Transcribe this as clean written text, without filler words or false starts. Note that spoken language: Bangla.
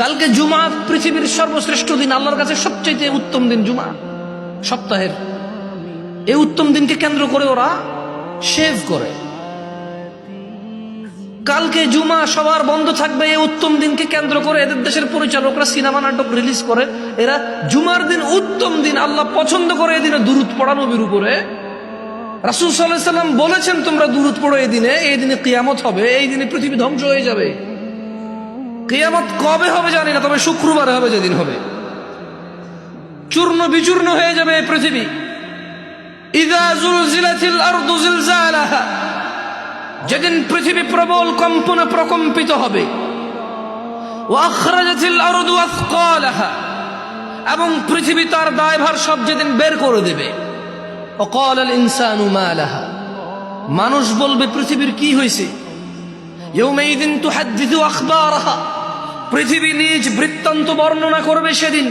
কালকে জুমা পৃথিবীর সর্বশ্রেষ্ঠ দিন, আল্লাহর কাছে সবচেয়ে উত্তম দিন জুমা সপ্তাহের। এই উত্তম দিনকে কেন্দ্র করে ওরা শেভ করে। কালকে জুমা সবার বন্ধ থাকবে, এই উত্তম দিনকে কেন্দ্র করে এদের দেশের পরিচালকরা সিনেমা নাটক রিলিজ করে। এরা জুমার দিন উত্তম দিন, আল্লাহ পছন্দ করে এদিনে দুরূদ পড়া নবীর উপরে। রাসূল সাল্লাল্লাহু আলাইহি সাল্লাম বলেছেন তোমরা দুরূদ পড়ো এই দিনে কিয়ামত হবে, এই দিনে পৃথিবী ধ্বংস হয়ে যাবে। কিয়ামত কবে হবে জানি না, তবে শুক্রবারে হবে, যেদিন হবে চূর্ণ বিচূর্ণ হয়ে যাবে এই পৃথিবী। ইযা যুলজিলাতিল আরদু জিলজালাহা, যেদিন পৃথিবী প্রবল কম্পনে প্রকম্পিত হবে। ওয়া আখরাজাতিল আরদু আথকালাহা, এবং পৃথিবী তার দায়ভার সব যেদিন বের করে দেবে। ওয়া ক্বালাল ইনসানু মা লাহা, মানুষ বলবে পৃথিবীর কি হয়েছে। ইয়াউমাইযিন তুহাদ্দিসু আখবারাহা, পৃথিবী নিজ বৃত্তান্ত বর্ণনা করবে সেদিন।